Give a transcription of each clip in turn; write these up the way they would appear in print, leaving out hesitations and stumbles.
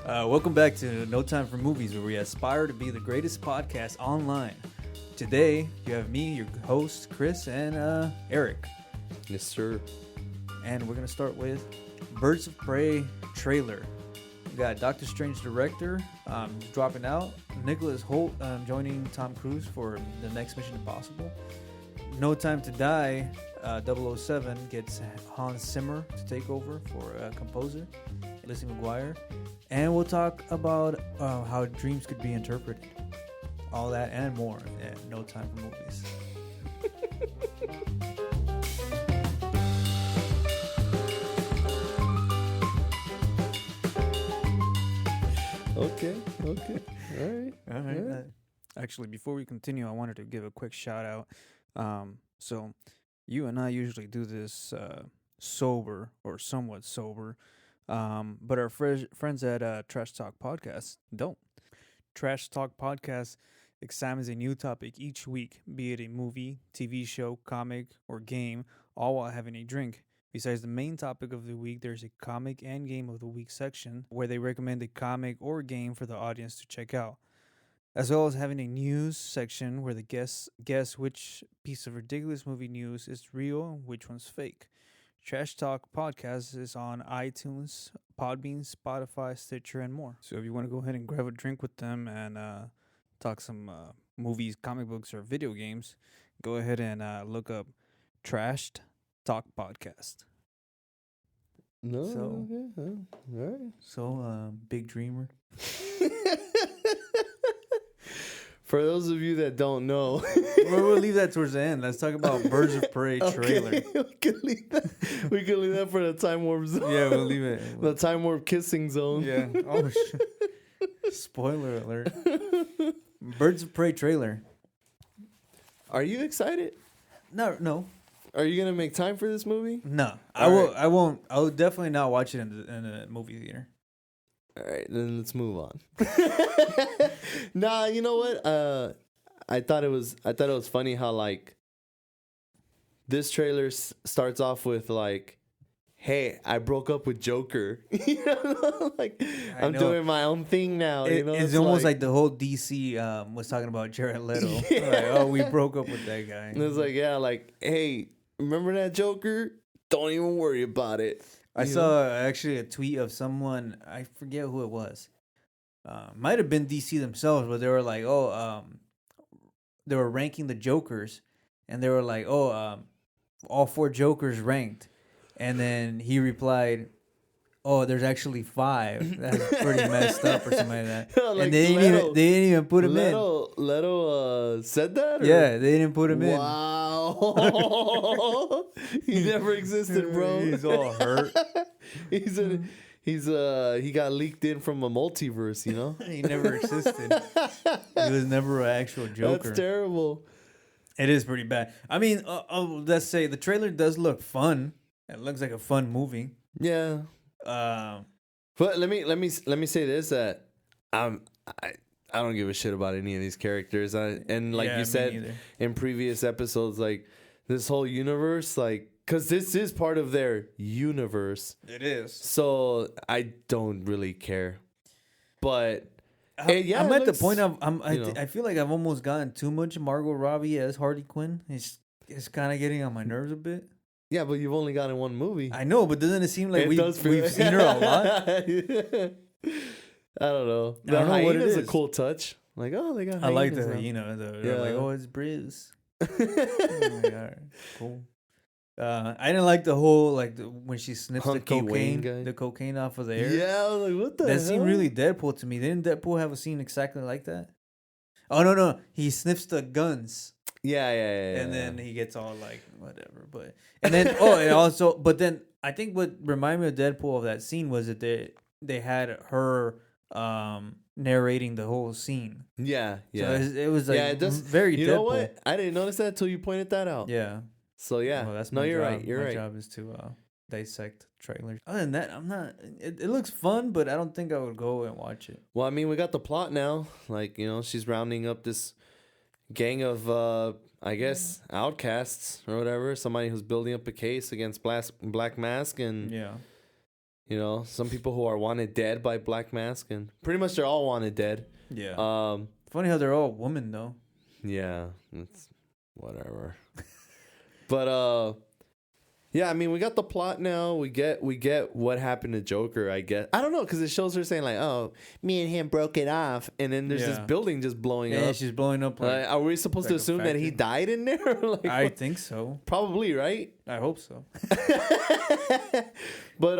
Welcome back to No Time for Movies, where we aspire to be the greatest podcast online. Today, you have me, your host, Chris, and Eric. Yes, sir. And we're going to start with Birds of Prey trailer. We got Doctor Strange director dropping out, Nicholas Hoult joining Tom Cruise for the next Mission Impossible. No Time to Die 007 gets Hans Zimmer to take over for composer, Lizzie McGuire. And we'll talk about how dreams could be interpreted. All that and more at No Time for Movies. Okay. All right. Actually, before we continue, I wanted to give a quick shout out. So you and I usually do this sober or somewhat sober. But our friends at Trash Talk Podcast don't. Trash Talk Podcast examines a new topic each week, be it a movie, TV show, comic, or game, all while having a drink. Besides the main topic of the week, there's a comic and game of the week section where they recommend a comic or game for the audience to check out, as well as having a news section where the guests guess which piece of ridiculous movie news is real and which one's fake. Trash Talk Podcast is on iTunes, Podbean, Spotify, Stitcher, and more. So if you want to go ahead and grab a drink with them and talk some movies, comic books, or video games, go ahead and look up Trash Talk Podcast. No. So- Okay. All right. So, Big Dreamer. For those of you that don't know, We'll leave that towards the end. Let's talk about Birds of Prey trailer. okay, we can leave that. We can leave that for the time warp zone. Yeah, we'll leave it. The time warp kissing zone. Yeah. Oh, spoiler alert. Birds of Prey trailer. Are you excited? No. Are you gonna make time for this movie? No, All right. I won't. I will definitely not watch it in the movie theater. All right, then let's move on. Nah, you know what? I thought it was funny how like this trailer starts off with like, "Hey, I broke up with Joker." You know, like I'm know. doing my own thing now. You know, It's almost like the whole DC was talking about Jared Leto. Yeah. Like, oh, we broke up with that guy. And it's like, yeah, like, hey, remember that Joker? Don't even worry about it. I You saw actually a tweet of someone, I forget who it was. Might have been DC themselves, but they were like, they were ranking the Jokers, and they were like, all 4 Jokers ranked. And then he replied, oh, there's actually 5. That's pretty messed up or something like that. Like and they didn't even put him in. Leto said that? Or? Yeah, they didn't put him in. Wow. He never existed, bro. He's all hurt. He got leaked in from a multiverse, you know? He never existed. He was never an actual Joker. That's terrible. It is pretty bad. I mean, let's say the trailer does look fun. It looks like a fun movie. Yeah. But let me say this, that I don't give a shit about any of these characters. And like Yeah, you me said neither. in previous episodes, like this whole universe, like, because this is part of their universe, It is. so I don't really care. But hey, yeah, I'm it at looks, the point of you know. I feel like I've almost gotten too much Margot Robbie as Harley Quinn. It's kind of getting on my nerves a bit. Yeah, but you've only gotten one movie. I know, but doesn't it seem like It we've does feel- seen her a lot? I don't know. I don't know what it hyena's is. a cool touch. Like, oh, they got I like hyenas the now. they're like, Yeah. oh, it's Bruce. I'm like, all right, cool. I didn't like the whole when she sniffs Hunky Wayne guy. the cocaine off of the air. Yeah, I was like, what the That hell? seemed really Deadpool to me. Didn't Deadpool have a scene exactly like that? Oh no, he sniffs the guns Yeah. and then he gets all like whatever. But and then but then I think what reminded me of Deadpool of that scene was that they had her narrating the whole scene. Yeah. So it was like it does. very You Deadpool. know what? I didn't notice that until you pointed that out. Yeah. So yeah. Well, that's no, my you're job. right. You're my right. job is to dissect trailers. Other than that, I'm not. It looks fun, but I don't think I would go and watch it. Well, I mean, we got the plot now. Like, you know, she's rounding up this gang of, I guess, outcasts or whatever. Somebody who's building up a case against Black Mask, and Yeah. You know, some people who are wanted dead by Black Mask, and pretty much they're all wanted dead. Yeah. Funny how they're all women though. Yeah, it's whatever. But yeah, I mean, we got the plot now. We get what happened to Joker. I guess I don't know because it shows her saying like, "Oh, me and him broke it off," and then there's this building just blowing up. Yeah, she's blowing up. Like, are we supposed to assume that he died in there? Like, I think so. Probably, right? I hope so. But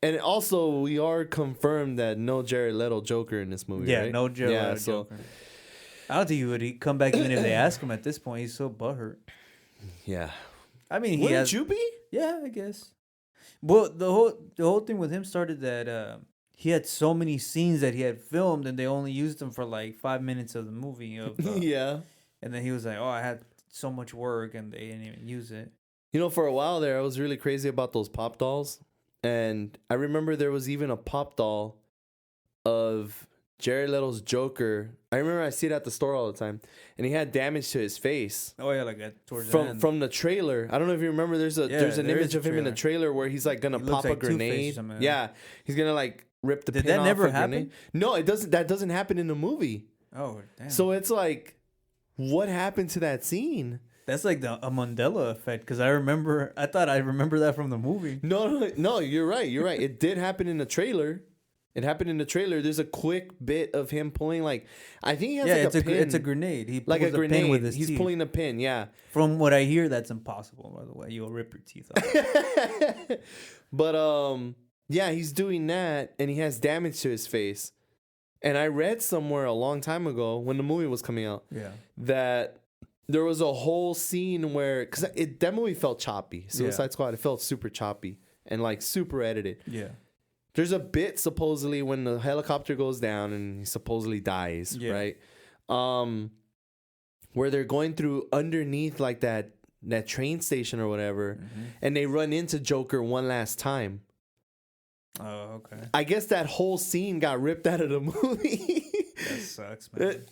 and also we are confirmed that no Jared Leto Joker in this movie. Yeah, right? no Jared Leto Joker. I don't think he would come back even if they ask him at this point. He's so butthurt. Yeah. I mean, wouldn't you be? Yeah, I guess. Well, the whole thing with him started that he had so many scenes that he had filmed, and they only used them for like 5 minutes of the movie. Yeah. And then he was like, "Oh, I had so much work, and they didn't even use it." You know, for a while there, I was really crazy about those pop dolls, and I remember there was even a pop doll of Jared Leto's Joker. I remember I see it at the store all the time, and he had damage to his face. Oh yeah, like towards the end. From the trailer. I don't know if you remember. There's an image of him in the trailer where he's like gonna pop a grenade. Yeah, he's gonna like rip the pin off. Did that never happen? No, it doesn't. That doesn't happen in the movie. Oh damn! So it's like, what happened to that scene? That's like a Mandela effect because I thought I remember that from the movie. No, you're right. You're right. It did happen in the trailer. It happened in the trailer. There's a quick bit of him pulling like I think he has like a pin. It's a grenade. He pulls like a grenade pin with his He's teeth. Pulling the pin. Yeah. From what I hear, that's impossible. By the way, you'll rip your teeth off. But yeah, he's doing that, and he has damage to his face. And I read somewhere a long time ago when the movie was coming out, that there was a whole scene where because that movie felt choppy. Suicide Squad. It felt super choppy and like super edited. Yeah. There's a bit supposedly when the helicopter goes down and he supposedly dies, right? Where they're going through underneath like that train station or whatever, and they run into Joker one last time. Oh, okay. I guess that whole scene got ripped out of the movie. That sucks, man.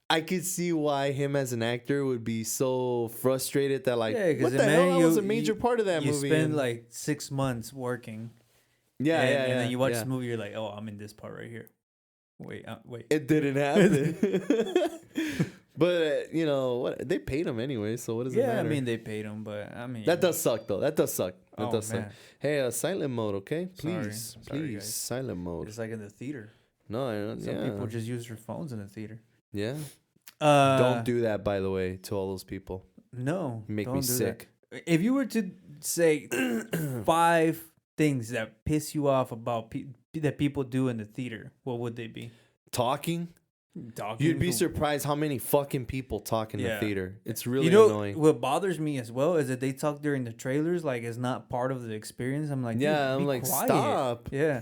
I could see why him as an actor would be so frustrated that like, what the man, hell? That was a major part of that movie. You spend like 6 months working. Yeah, and then you watch this movie, you're like, oh, I'm in this part right here. Wait. It didn't happen. But, you know, what they paid him anyway, so what does it matter? Yeah, I mean, they paid him, but I mean... That does suck, though. That does suck. Man. Hey, silent mode, okay? Please, Sorry, silent mode. It's like in the theater. No, I don't. Some people just use their phones in the theater. Yeah. Don't do that, by the way, to all those people. No. Make me sick. That. If you were to say 5... things that piss you off about that people do in the theater, what would they be? Talking. You'd be surprised how many fucking people talk in the theater. It's really annoying. What bothers me as well is that they talk during the trailers like it's not part of the experience. I'm like, I'm like, quiet. Stop. Yeah.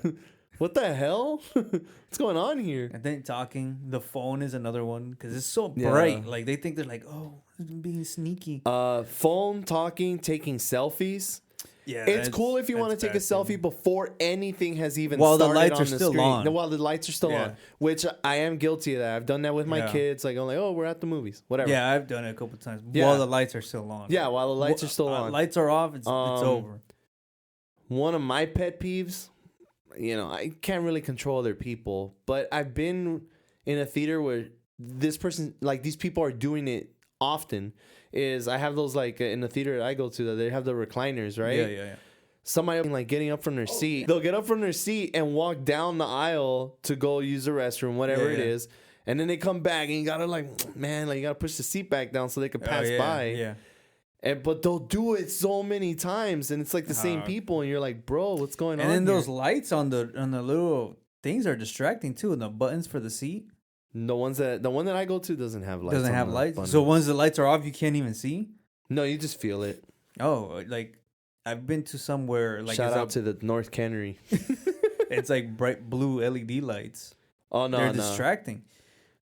What the hell? What's going on here? And then talking. The phone is another one because it's so bright. Like they think they're like, oh, I'm being sneaky. Phone, talking, taking selfies. Yeah, it's cool if you want to take a selfie before anything has even while started the lights on are the still screen. on. While the lights are still on, which I am guilty of that. I've done that with my kids. Like I'm like, oh, we're at the movies, whatever. Yeah, I've done it a couple times while the lights are still on. Yeah, while the lights are still on. Lights are off. It's over. One of my pet peeves, you know, I can't really control other people, but I've been in a theater where this person, like these people are doing it often. Is I have those like in the theater that I go to that they have the recliners, right? Yeah. Somebody like getting up from their seat. They'll get up from their seat and walk down the aisle to go use the restroom, whatever it is. And then they come back and you gotta like, man, like you gotta push the seat back down so they can pass by. Yeah. But they'll do it so many times and it's like the same people and you're like, bro, what's going on? And then those lights on the little things are distracting too, and the buttons for the seat. The one that I go to doesn't have lights. Doesn't have lights. Buttons. So once the lights are off, you can't even see? No, you just feel it. Oh, like I've been to somewhere like shout out to the North Cannery. It's like bright blue LED lights. Oh no, they're distracting.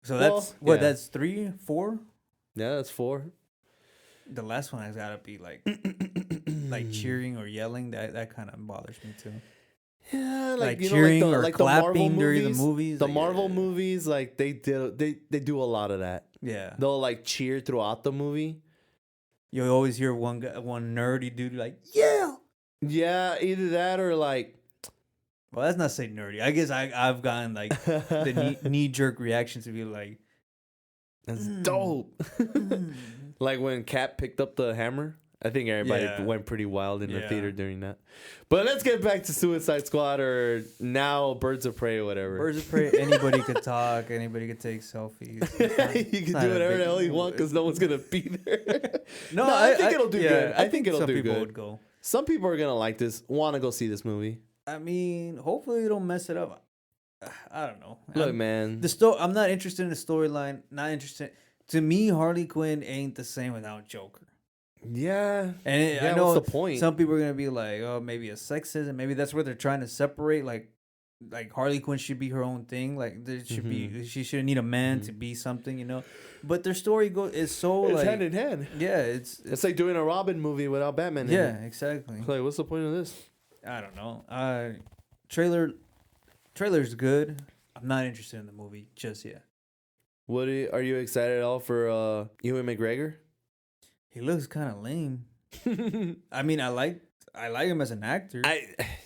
So that's what? That's 3, 4. Yeah, that's 4. The last one has got to be like, like cheering or yelling. That kind of bothers me too. Yeah, like you cheering know, or clapping during the movies. The Marvel movies, like they do a lot of that. Yeah, they'll like cheer throughout the movie. You always hear one nerdy dude like, yeah, Yeah, either that or like Well, that's not saying nerdy. I guess I've gotten like the knee jerk reaction to be like, that's "Mm, dope. mm." Like when Cap picked up the hammer. I think everybody Yeah. went pretty wild in the Yeah. theater during that. But let's get back to Suicide Squad or now Birds of Prey or whatever. Birds of Prey. Anybody could talk. Anybody could take selfies. You can do whatever the hell you want because no one's gonna be there. No, I think it'll do good. I think it'll some do people good. would go. Some people are gonna like this, want to go see this movie. I mean, hopefully they don't mess it up. I don't know. Look, man. I'm not interested in the storyline. Not interested. To me, Harley Quinn ain't the same without Joker. Yeah. And Yeah, I know what's the point? some people are gonna be like, "Oh, maybe a sexism. Maybe that's what they're trying to separate. Like Harley Quinn should be her own thing. Like there should be, she shouldn't need a man to be something, you know." But their story is so It's like hand in hand. yeah, It's like doing a Robin movie without Batman in yeah, it. exactly. Like, what's the point of this? I don't know. Trailer's good. I'm not interested in the movie just yet. Are you excited at all for Ewan McGregor? He looks kind of lame. I mean, I like him as an actor,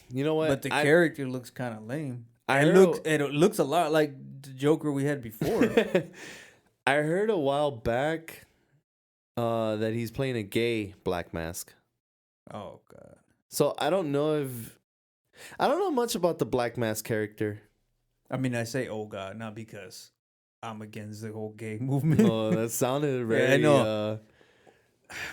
You know what? but the character looks kind of lame. I It heard looks a lot like the Joker we had before. I heard a while back that he's playing a gay Black Mask. Oh god. So I don't know much about the Black Mask character. I mean, I say oh god not because I'm against the whole gay movement. Oh, that sounded very. Yeah, I know.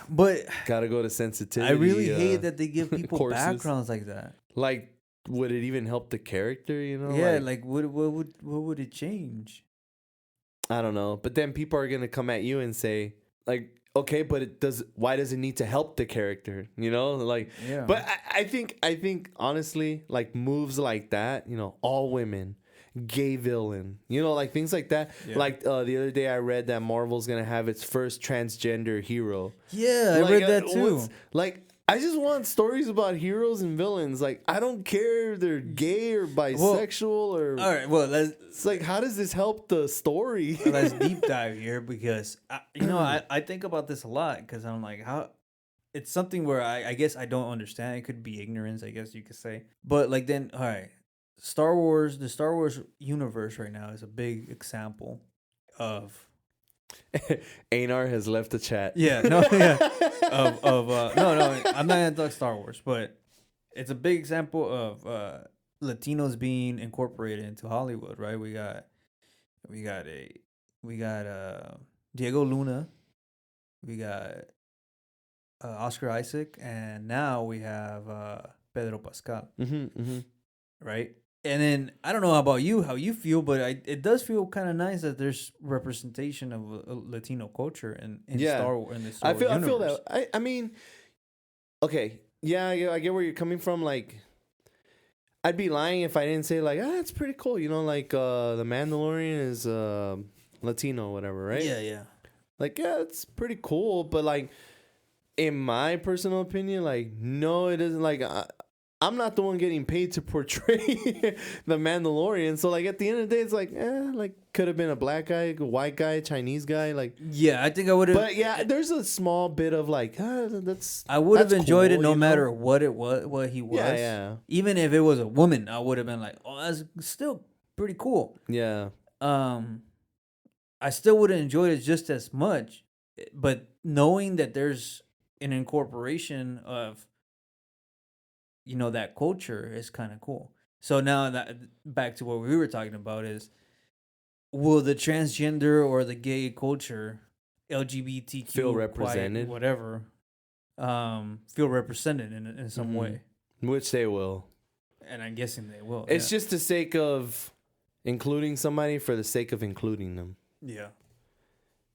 But gotta go to sensitivity. I really hate that they give people courses. backgrounds like that. Like, would it even help the character? You know? Yeah, like what would it change? I don't know. But then people are gonna come at you and say, like, okay, but why does it need to help the character? You know, like. Yeah. But I think honestly, like moves like that, you know, all women, gay villain, you know, like things like that. Yeah. Like the other day I read that Marvel's gonna have its first transgender hero. Yeah, I Like, read that too. Like, I just want stories about heroes and villains. Like, I don't care if they're gay or bisexual or. All right, well, It's like, how does this help the story? let's deep dive here because I think about this a lot because I'm like how it's something where I guess I don't understand. It could be ignorance, I guess you could say. But like then, all right, the Star Wars universe right now is a big example of Einar has left the chat. no no I'm not gonna talk Star Wars, but it's a big example of Latinos being incorporated into Hollywood, right? We got Diego Luna, we got Oscar Isaac, and now we have Pedro Pascal, right? And then I don't know how you feel, but it does feel kind of nice that there's representation of Latino culture in Star Wars. In the Star Wars I feel universe. that. I mean, okay, yeah, I get where you're coming from. Like, I'd be lying if I didn't say like, it's pretty cool. You know, like the Mandalorian is Latino, whatever, right? Yeah. Like, yeah, it's pretty cool. But like, in my personal opinion, like, no, it isn't. Like, I'm not the one getting paid to portray the Mandalorian. So like, at the end of the day, it's like, like could have been a black guy, a white guy, Chinese guy, like. Yeah, I think I would have. But yeah, there's a small bit of like, that's. I would have that's enjoyed cool, it no you know? matter what he was. Yeah. Even if it was a woman, I would have been like, oh, that's still pretty cool. Yeah. I still would have enjoyed it just as much, but knowing that there's an incorporation of, that culture is kind of cool. So now that back to what we were talking about is, will the transgender or the gay culture, LGBTQ feel represented, whatever, feel represented in some way? Which they will. And I'm guessing they will. It's just the sake of including somebody for the sake of including them. Yeah.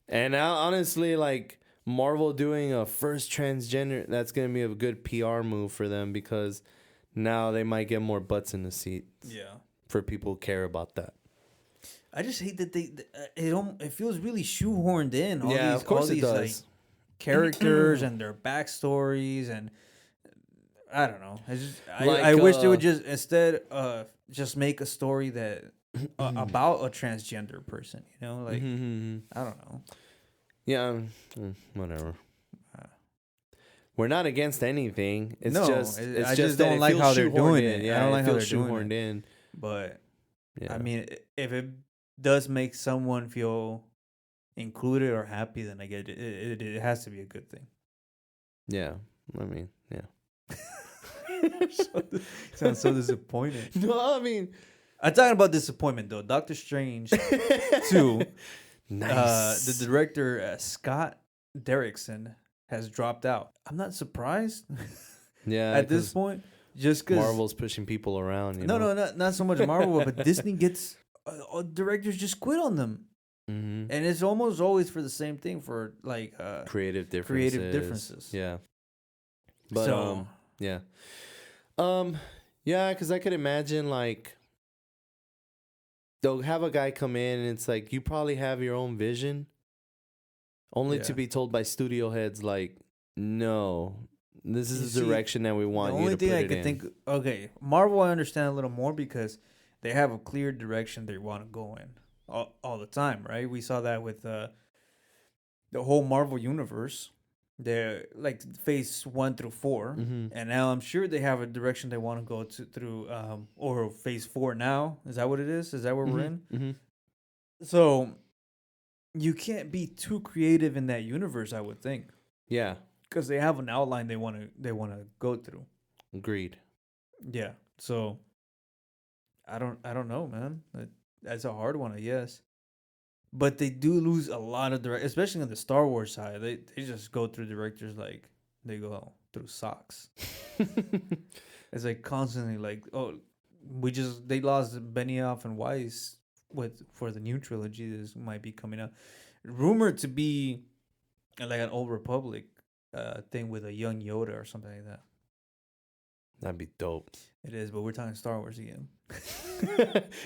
And honestly, like Marvel doing a first transgender, that's going to be a good PR move for them because now they might get more butts in the seat. Yeah. For people who care about that. I just hate that it feels really shoehorned in. Of course it does. Like, characters and their backstories and I don't know. I wish they would just instead just make a story that about a transgender person. You know, like I don't know. Yeah, whatever. we're not against anything. It's No, just I it's just that don't it like feels how they're shoehorned doing in. it. Yeah, I don't like it how feels they're doing shoehorned it. in. But Yeah. I mean, if it does make someone feel included or happy, then I get it. It has to be a good thing. Yeah. I mean, yeah. Sounds so disappointed. No, I mean, I'm talking about disappointment though. Doctor Strange 2. nice. The director Scott Derrickson has dropped out. I'm not surprised Yeah, at this 'cause point, just because Marvel's pushing people around. You no, know? not so much Marvel, but Disney gets directors just quit on them, Mm-hmm. and it's almost always for the same thing, for like Creative differences. creative differences. Yeah. But So yeah. Yeah, because I could imagine like they'll have a guy come in and it's like you probably have your own vision, only to Yeah. be told by studio heads like, no, this You is see, the direction that we want the you only to thing put I it could in. think, okay, Marvel I understand a little more because they have a clear direction they want to go in all the time, right? We saw that with the whole Marvel universe. They're like phase 1 through 4, Mhm. and now I'm sure they have a direction they want to go to through or phase 4 now. Is that what it is? Is that where we're in? Mm-hmm. So you can't be too creative in that universe, I would think, Yeah, because they have an outline they want to go through. agreed. Yeah. So I don't know, man. That's a hard one, I guess. But they do lose a lot of especially on the Star Wars side. They just go through directors like they go through socks. It's like constantly like, oh, they lost Benioff and Weiss for the new trilogy. This might be coming out, rumored to be like an Old Republic thing with a young Yoda or something like that. That'd be dope. It is, but we're talking Star Wars again.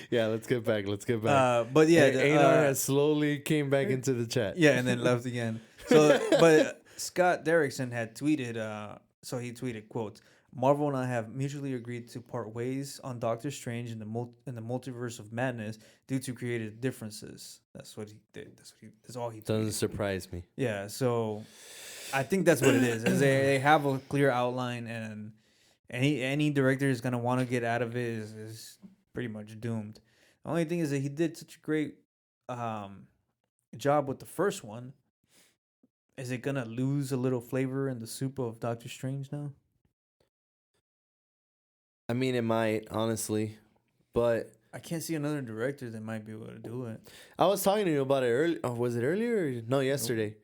Yeah, let's get back. But yeah, Einar has slowly came back into the chat. yeah, and then left again. So, but Scott Derrickson had tweeted. So he tweeted, "Quote: Marvel and I have mutually agreed to part ways on Doctor Strange in the multiverse of madness due to creative differences." That's what he did. That's all he Doesn't tweeted. surprise me. Yeah, so I think that's what it is. Is they have a clear outline, and any director is gonna want to get out of it is pretty much doomed. The only thing is that he did such a great job with the first one. Is it gonna lose a little flavor in the soup of Doctor Strange now? I mean, it might, honestly. But I can't see another director that might be able to do it. I was talking to you about it earlier. Oh, was it earlier? No, yesterday.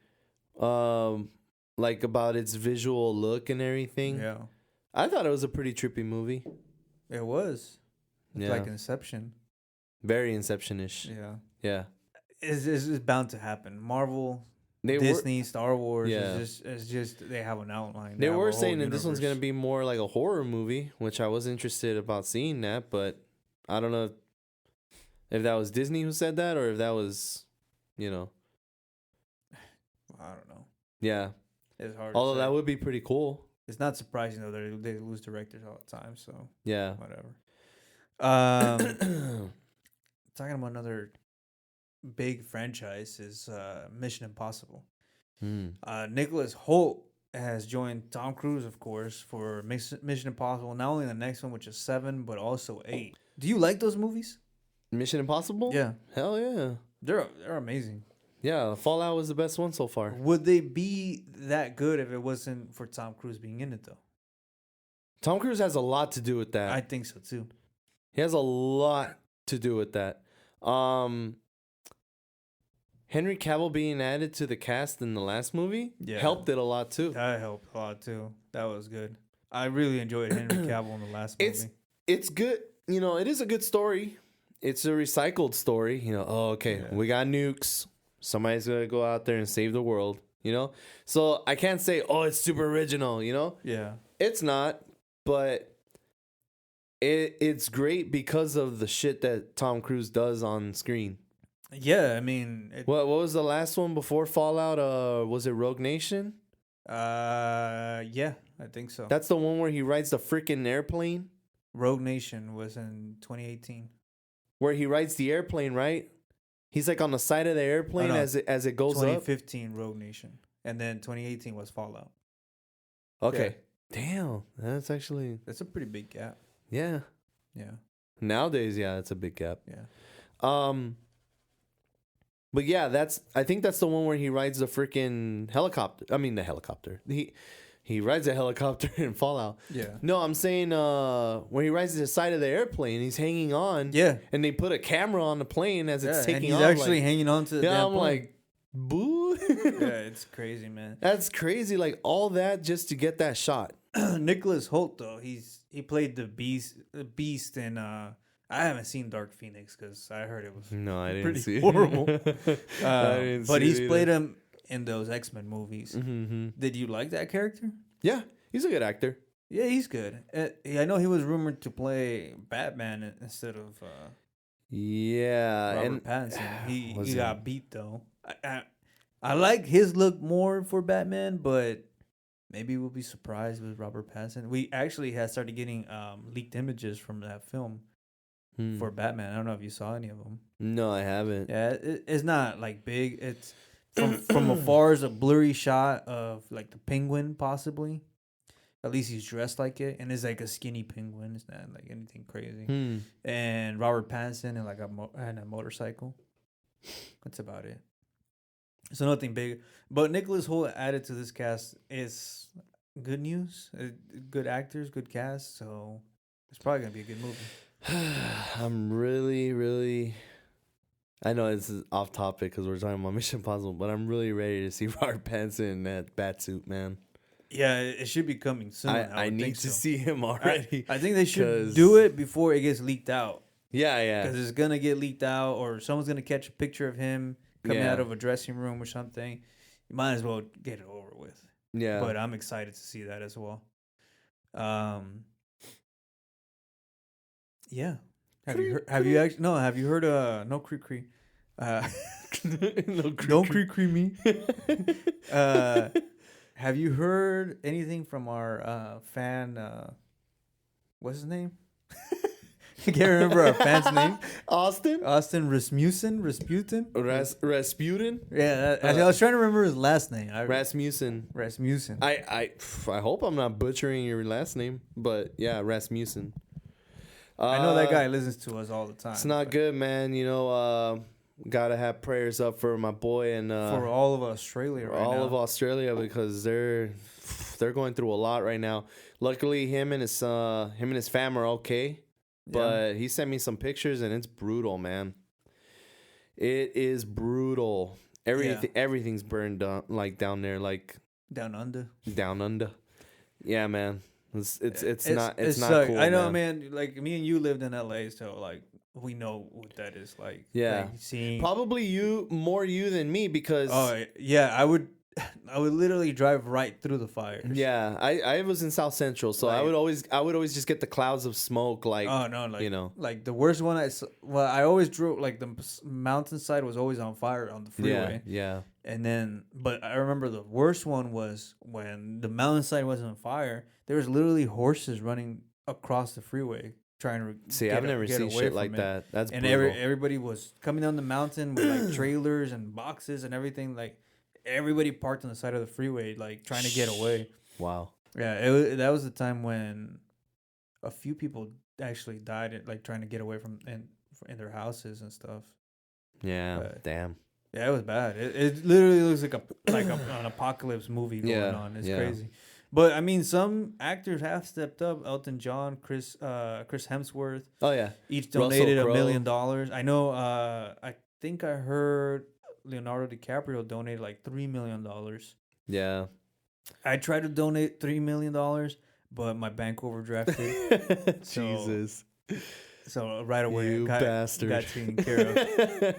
Like about its visual look and everything. Yeah, I thought it was a pretty trippy movie. it was. It's Yeah. like Inception. Very Inception-ish. Yeah, Yeah. it's bound to happen. Marvel, They Disney, Star Wars. Yeah. It's just they have an outline. They have a were whole saying that this one's going universe. to be more like a horror movie, which I was interested about seeing that, but I don't know if that was Disney who said that or if that was, I don't know. yeah. It's hard. Although to that say. would be pretty cool. It's not surprising though. They lose directors all the time. So Yeah. whatever. Talking about another big franchise is Mission Impossible. Nicholas Hoult has joined Tom Cruise, of course, for Mission Impossible. Not only the next one, which is 7, but also 8. Do you like those movies? Mission Impossible? Yeah, Hell yeah. they're amazing. Yeah, Fallout was the best one so far. Would they be that good if it wasn't for Tom Cruise being in it, though? Tom Cruise has a lot to do with that. I think so too. He has a lot to do with that. Henry Cavill being added to the cast in the last movie helped it a lot too. That helped a lot too. That was good. I really enjoyed Henry Cavill in the last movie. It's good. It is a good story. It's a recycled story. We got nukes. Somebody's gonna go out there and save the world. So I can't say, it's super original. Yeah. It's not, but it's great because of the shit that Tom Cruise does on screen. Yeah, I mean, What was the last one before Fallout? Was it Rogue Nation? yeah, I think so. That's the one where he rides the freaking airplane. Rogue Nation was in 2018. Where he rides the airplane, right? He's like on the side of the airplane no. as it goes up. 2015 Rogue Nation, and then 2018 was Fallout. Okay. Damn, that's actually That's a pretty big gap. yeah. Yeah. Nowadays, yeah, it's a big gap. Yeah. But yeah, I think that's the one where he rides the freaking helicopter. I mean, the helicopter. He rides a helicopter in Fallout. Yeah. No, I'm saying when he rides to the side of the airplane, he's hanging on. Yeah. And they put a camera on the plane as it's taking and he's off. actually hanging on to the yeah, damn I'm plane. like, boo. Yeah, it's crazy, man. That's crazy. Like all that just to get that shot. Nicholas Holt though, he played the beast in I haven't seen Dark Phoenix because I heard it was No, I didn't pretty see horrible. it. But he's played him in those X-Men movies. Mm-hmm. Did you like that character? Yeah, he's a good actor. Yeah, he's good. I know he was rumored to play Batman instead of Yeah, Robert and Pattinson. He was it- got beat though. I like his look more for Batman, but maybe we'll be surprised with Robert Pattinson. We actually had started getting leaked images from that film for Batman. I don't know if you saw any of them. No, I haven't. Yeah, it's not like big. It's from afar is a blurry shot of like the Penguin possibly. At least he's dressed like it, and it's like a skinny penguin. It's not like anything crazy. And Robert Pattinson and like and a motorcycle. That's about it. So nothing big. But Nicholas Hoult added to this cast is good news. Good actors, good cast. So it's probably gonna be a good movie. I'm really, really. I know this is off topic because we're talking about Mission Impossible, but I'm really ready to see Robert Pattinson in that Batsuit, man. Yeah, it should be coming soon. I need to see him already. I think they should do it before it gets leaked out. Yeah. Because it's gonna get leaked out, or someone's gonna catch a picture of him coming out of a dressing room or something. You might as well get it over with. Yeah. But I'm excited to see that as well. Yeah. Have you actually have you heard no creek creek don't creek creek me. Have you heard anything from our fan what's his name? I can't remember our fan's name. Austin Rasmussen. Rasputin. Yeah, I was trying to remember his last name. Rasmussen. I hope I'm not butchering your last name, but yeah, Rasmussen. I know that guy listens to us all the time. It's not good, man. You know, gotta have prayers up for my boy and for all of Australia right now. All of Australia because they're going through a lot right now. Luckily, him and his fam are okay. But he sent me some pictures and it's brutal, man. It is brutal. Everything's burned down, like down there, like down under. Yeah, man. It's not suck. cool. I know, man. Like me and you lived in LA, so like we know what that is like. Yeah, like seeing probably more you than me because. Oh yeah, I would literally drive right through the fires. Yeah, I was in South Central, so like, I would always just get the clouds of smoke, like like the worst one I always drove like the mountainside was always on fire on the freeway. Yeah. And then, but I remember the worst one was when the mountainside was on fire. There was literally horses running across the freeway trying to see. I've never seen shit like that. That's and brutal. Everybody was coming down the mountain with like trailers and boxes and everything. Like everybody parked on the side of the freeway, like trying to get away. Wow. Yeah, that was the time when a few people actually died, like trying to get away from in their houses and stuff. Yeah. Damn. Yeah, it was bad. It literally looks like an apocalypse movie going on. It's crazy. But I mean, some actors have stepped up. Elton John, Chris Hemsworth. Oh yeah. Each donated $1 million. I know. I think I heard Leonardo DiCaprio donated like $3 million. Yeah. I tried to donate $3 million, but my bank overdrafted. Jesus. So right away, you bastard. Got taken care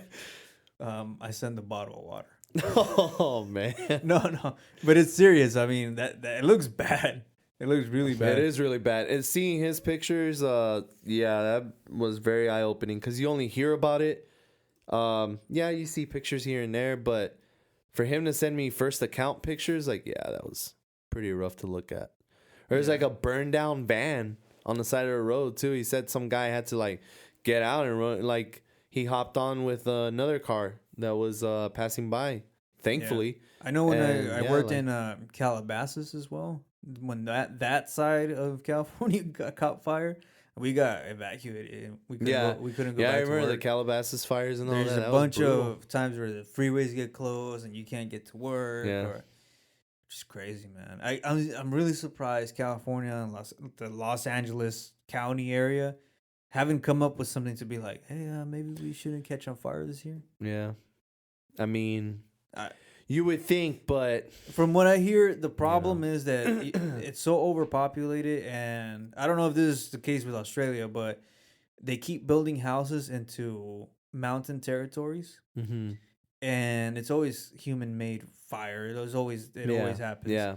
of. I sent a bottle of water. Oh man. No, but it's serious. I mean, that it looks bad. It looks really bad. It is really bad. And seeing his pictures, that was very eye opening because you only hear about it. You see pictures here and there, but for him to send me first account pictures, like that was pretty rough to look at. There's like a burned down van on the side of the road too. He said some guy had to like get out and run, like he hopped on with another car that was passing by. Thankfully, I know when I worked in Calabasas as well. when that side of California caught fire, we got evacuated. We couldn't Yeah. go, we couldn't go Yeah, back I to remember the work. Calabasas fires and all There's that. a That was bunch brutal. of times where the freeways get closed and you can't get to work. Yeah. Or just crazy, man. I'm really surprised California and the Los Angeles County area haven't come up with something to be like, hey, maybe we shouldn't catch on fire this year. Yeah. I mean, I- you would think, but From what I hear, the problem is that it's so overpopulated, and I don't know if this is the case with Australia, but they keep building houses into mountain territories, and it's always human-made fire. It always happens. Yeah.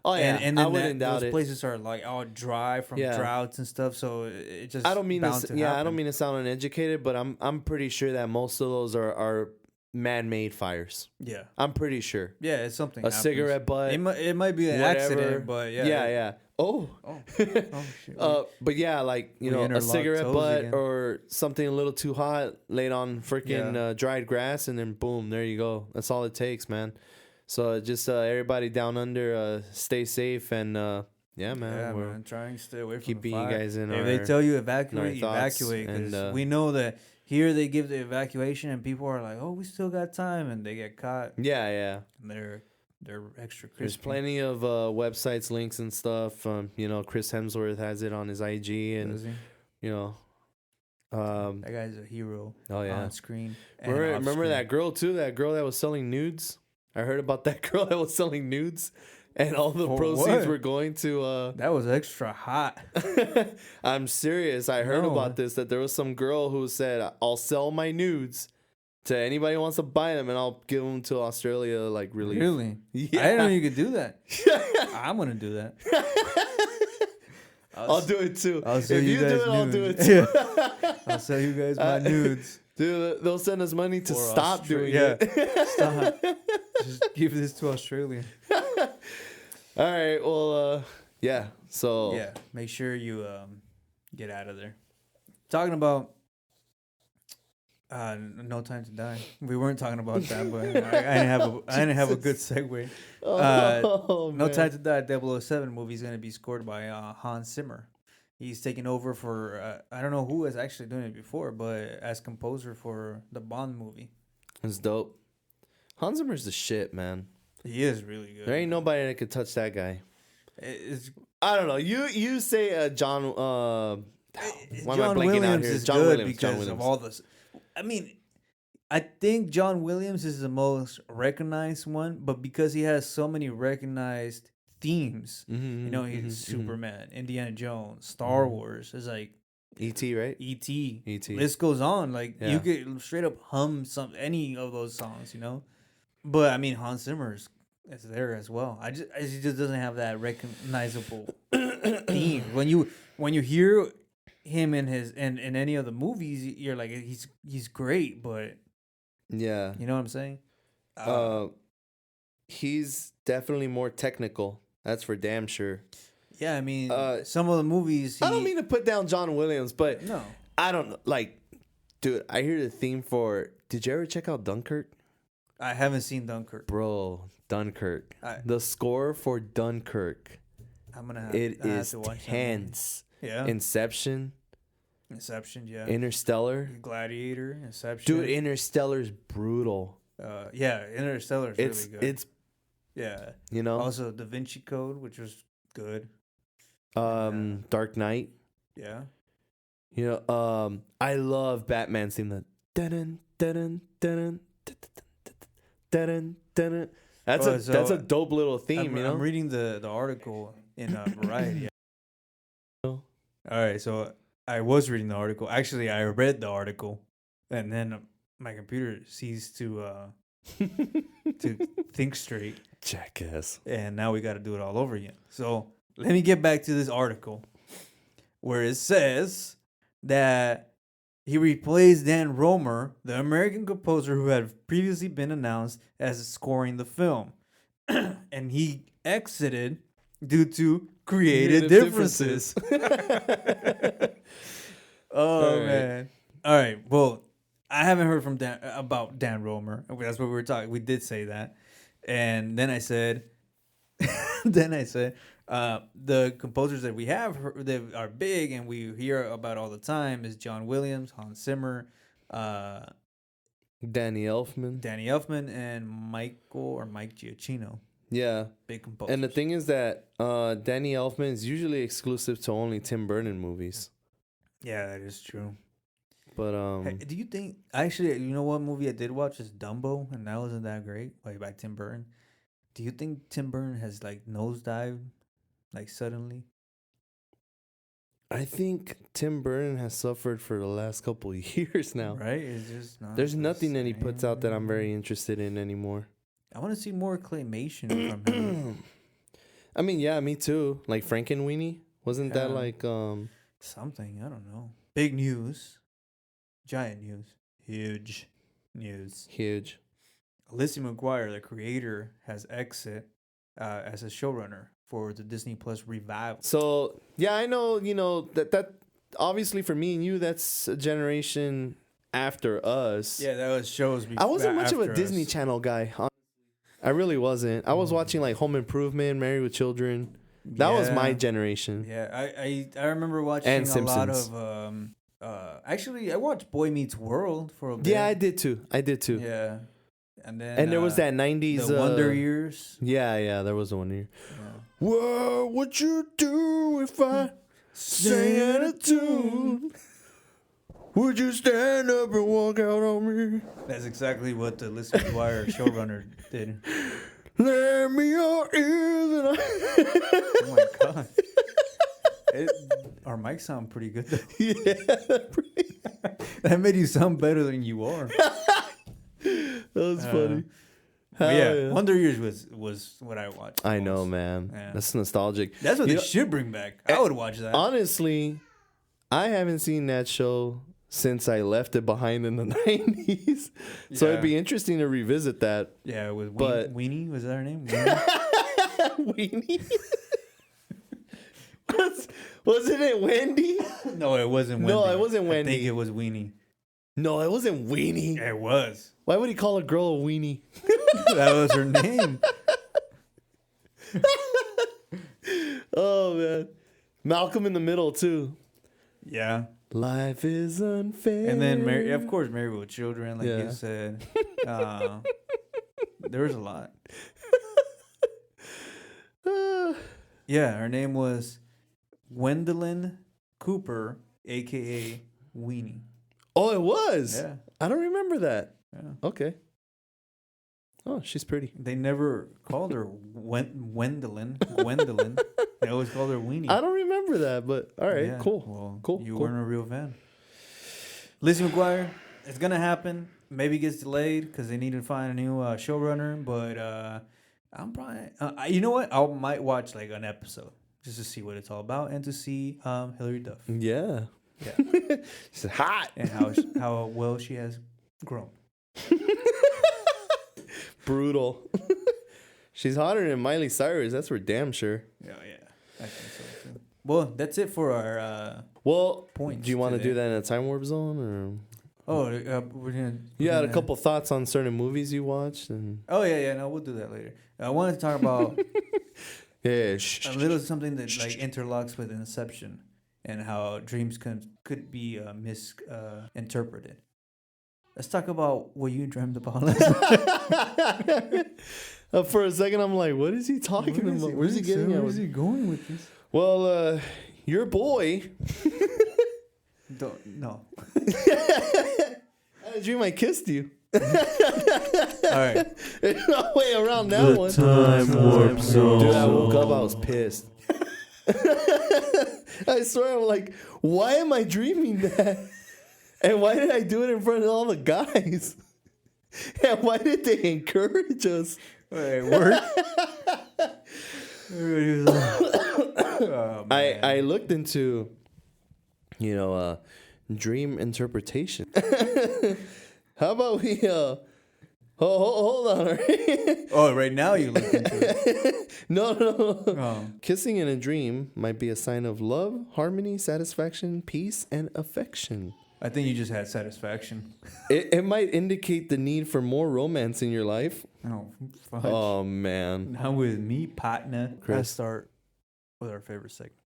Oh yeah. And I then wouldn't doubt those it. places are like all dry from Yeah. droughts and stuff, so it just I don't mean bound to, to yeah, I happen. don't mean to sound uneducated, but I'm pretty sure that most of those are man-made fires. Yeah, I'm pretty sure. yeah, it's something. A happens. cigarette butt. It might be an whatever. accident, but yeah, Yeah. Oh. Oh, oh shit. But yeah, like, you We know, a interlocked cigarette toes butt again. or something a little too hot laid on freaking Yeah. dried grass, and then boom, there you go. That's all it takes, man. So just everybody down under, stay safe, and yeah, man. Yeah, we're man. Try and stay away from keeping the you fire. guys in If our. they tell you our evacuate, thoughts, evacuate. Because and, we know that here they give the evacuation, and people are like, "Oh, we still got time," and they get caught. Yeah. And they're extra crispy. There's plenty of websites, links, and stuff. You know, Chris Hemsworth has it on his IG, and Does he? you know, That guy's a hero oh yeah. on screen. And Remember off-screen. that girl too? That girl that was selling nudes. I heard about that girl that was selling nudes, and all the For proceeds what? were going to. That was extra hot. I'm serious. I heard No. about this. That there was some girl who said, "I'll sell my nudes to anybody who wants to buy them, and I'll give them to Australia, like relief." Really? Yeah. I didn't know you could do that. I'm gonna do that. I'll do it too. I'll sell If you you do guys it, I'll do it nudes. too. I'll sell you guys my nudes. Dude, they'll send us money to Or stop doing yeah. it. Stop. Just give this to Australia. All right. Well, yeah. So Yeah, make sure you get out of there. Talking about No Time to Die. We weren't talking about that, but I didn't have a good segue. Oh, No man. Time to Die 007 movie is going to be scored by Hans Zimmer. He's taking over for I don't know who was actually doing it before, but as composer for the Bond movie. It's dope. Hans Zimmer's the shit, man. He is really good. There ain't nobody that could touch that guy. It's, I don't know. You say John. Why am I John blanking Williams out here? is John good Williams. because John Williams. of all this. I mean, I think John Williams is the most recognized one, but because he has so many recognized themes, you know, he's Superman, Indiana Jones, Star Wars. It's like E.T., right? E.T. E.T. List goes on. Like Yeah. you could straight up hum any of those songs, you know. But I mean, Hans Zimmer is there as well. He just doesn't have that recognizable theme. When you hear him in in any of the movies, you're like he's great, but Yeah. you know what I'm saying? He's definitely more technical. That's for damn sure. Yeah, I mean, some of the movies. I don't mean to put down John Williams, but no. I don't know. Like, dude, I hear the theme for. Did you ever check out Dunkirk? I haven't seen Dunkirk. Bro, Dunkirk. I- The score for Dunkirk. I'm gonna. Have, It I have is to watch that movie. tense. Yeah. Inception, Inception. Yeah. Interstellar. Gladiator. Inception. Dude, Interstellar's brutal. Yeah, Interstellar is It's really good. it's Yeah. you know Also, Da Vinci Code, which was good. Dark Knight. Yeah. You know I love Batman's theme. The dun dun dun dun dun. That's a dope little theme. I'm reading the article in Variety. All right, so I was reading the article. Actually, I read the article, and then my computer ceased to think straight, Jackass. and now we got to do it all over again. So let me get back to this article, where it says that he replaced Dan Romer, the American composer who had previously been announced as scoring the film, and he exited due to creative differences. Oh, All right. man. All right. Well, I haven't heard from about Dan Romer. That's what we were talking. We did say that. And then I said, The composers that we have that are big and we hear about all the time is John Williams, Hans Zimmer, uh, Danny Elfman. Danny Elfman, and Mike Giacchino. Yeah. Big composers. And the thing is that Danny Elfman is usually exclusive to only Tim Burton movies. Yeah, that is true. But Hey, do you think actually? You know what movie I did watch is Dumbo, and that wasn't that great. Like by Tim Burton. Do you think Tim Burton has like nosedived, like suddenly? I think Tim Burton has suffered for the last couple of years now. Right? It's just not. There's the nothing that he puts out that I'm same. very interested in anymore. I want to see more claymation from him. I mean, yeah, me too. Like Frankenweenie, wasn't that Yeah. like Something I don't know. Big news, giant news, huge news. huge? Lizzie McGuire, the creator, has exit as a showrunner for the Disney Plus revival. So yeah, I know. You know that obviously for me and you, that's a generation after us. Yeah, that was shows. I wasn't much of a after Disney us. Channel guy. I really wasn't. I was watching like Home Improvement, Married with Children. That was my Yeah. generation. Yeah, I remember watching And a lot Simpsons. of actually I watched Boy Meets World for a bit. Yeah, I did too. Yeah, and then And there was that '90s the Wonder Years. Yeah, there was a Wonder Year. Yeah. What would you do if I sang out of tune? Would you stand up and walk out on me? That's exactly what the Lizzie McGuire showrunner did. Lend me your ears and Oh my god. Our mics sound pretty good though. Yeah, That made you sound better than you are. that was funny. But Hell yeah, Wonder Years was what I watched. I know, most. man. Yeah. That's nostalgic. That's what You they know- should bring back. I would watch that. Honestly, I haven't seen that show since I left it behind in the 90s. So it'd Yeah. be interesting to revisit that. Yeah, with but- Weenie, was that her name? Weenie? Weenie. Wasn't it Wendy? No, it wasn't Wendy. No, it wasn't I Wendy. think it was Weenie. No, it wasn't Weenie. It was. Why would he call a girl a weenie? That was her name. Oh, man. Malcolm in the Middle, too. Yeah. Life is unfair. And then, of course, Married with Children, like Yeah. you said. There was a lot. Yeah, her name was Gwendolyn Cooper, a.k.a. Weenie. Oh, it was? Yeah. I don't remember that. Yeah. Okay. Oh, she's pretty. They never called her Gwendolyn. They always called her Weenie. I don't remember that, but all right, Yeah, cool. Well, Cool, You cool. weren't a real fan. Lizzie McGuire, it's gonna happen. Maybe it gets delayed because they need to find a new showrunner. But I'm probably, you know what? I might watch like an episode just to see what it's all about and to see Hilary Duff. Yeah. Yeah, She's hot. and how well she has grown. Brutal. She's hotter than Miley Cyrus. That's for damn sure. Yeah, I think so too. Well, that's it for our. Well, Points do you want to today. do that in a time warp zone, or We're gonna. you had a gonna- couple thoughts on certain movies you watched, and Oh yeah. No, we'll do that later. I wanted to talk about yeah, a little something that like interlocks with Inception and how dreams could be misinterpreted. Let's talk about what you dreamt about last night. For a second, I'm like, what is he talking about? Where's he getting at? Where is he going with this? Well, your boy. No. I had a dream I kissed you. All right. There's no way around that one. Time warp zone. Dude, I woke up, I was pissed. I swear, I'm like, why am I dreaming that? And why did I do it in front of all the guys? And why did they encourage us? Wait, work. Oh, man. I looked into, dream interpretation. How about we, hold on. Oh, right now you look into it. No. Oh. Kissing in a dream might be a sign of love, harmony, satisfaction, peace, and affection. I think you just had satisfaction. It might indicate the need for more romance in your life. Oh, fuck. Oh, man. Now with me, partner, I Chris. start with our favorite segment.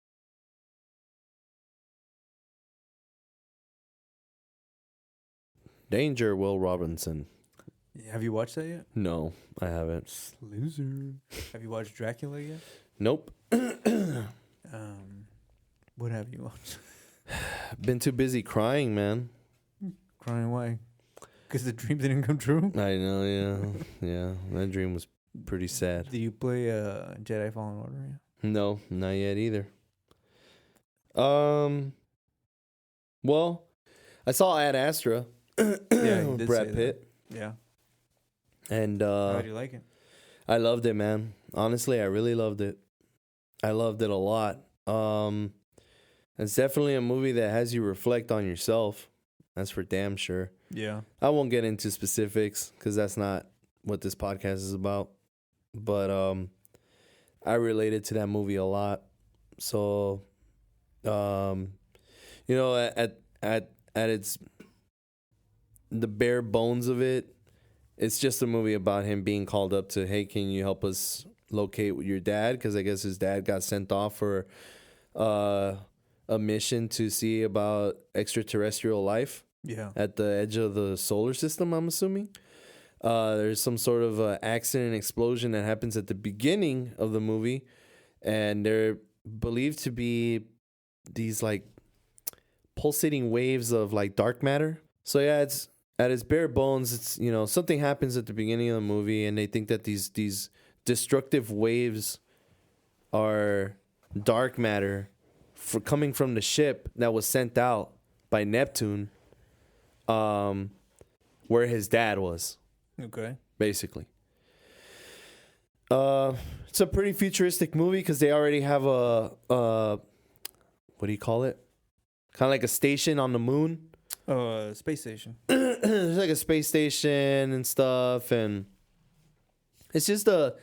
Danger, Will Robinson. Have you watched that yet? No, I haven't. Loser. Have you watched Dracula yet? Nope. What have you watched? Been too busy crying, man. Crying away. Because the dream didn't come true? I know, yeah. Yeah, that dream was pretty sad. Did you play Jedi Fallen Order yet? No, not yet either. Well, I saw Ad Astra. Yeah, you with did Brad say Pitt. Yeah. And How do you like it? I loved it, man. Honestly, I really loved it. I loved it a lot. It's definitely a movie that has you reflect on yourself. That's for damn sure. Yeah. I won't get into specifics because that's not what this podcast is about. But I related to that movie a lot. So, you know, at its the bare bones of it, it's just a movie about him being called up to, hey, can you help us locate your dad? Because I guess his dad got sent off for a mission to see about extraterrestrial life. Yeah. At the edge of the solar system, I'm assuming. There's some sort of accident explosion that happens at the beginning of the movie, and they're believed to be these like pulsating waves of like dark matter. So yeah, it's at its bare bones. It's, you know, something happens at the beginning of the movie, and they think that these destructive waves are dark matter for coming from the ship that was sent out by Neptune. Where his dad was. Okay. Basically. It's a pretty futuristic movie because they already have a what do you call it? Kind of like a station on the moon. Space station. There's like a space station and stuff, and it's just the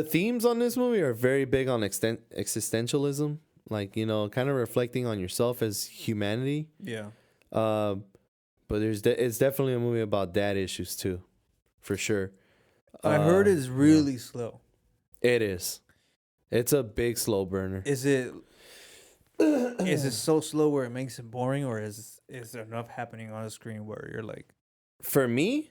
themes on this movie are very big on existentialism, like, you know, kind of reflecting on yourself as humanity. Yeah. But it's definitely a movie about dad issues too, for sure. I heard it's really slow. It is. It's a big slow burner. Is it so slow where it makes it boring, or is there enough happening on the screen where you're like, For me,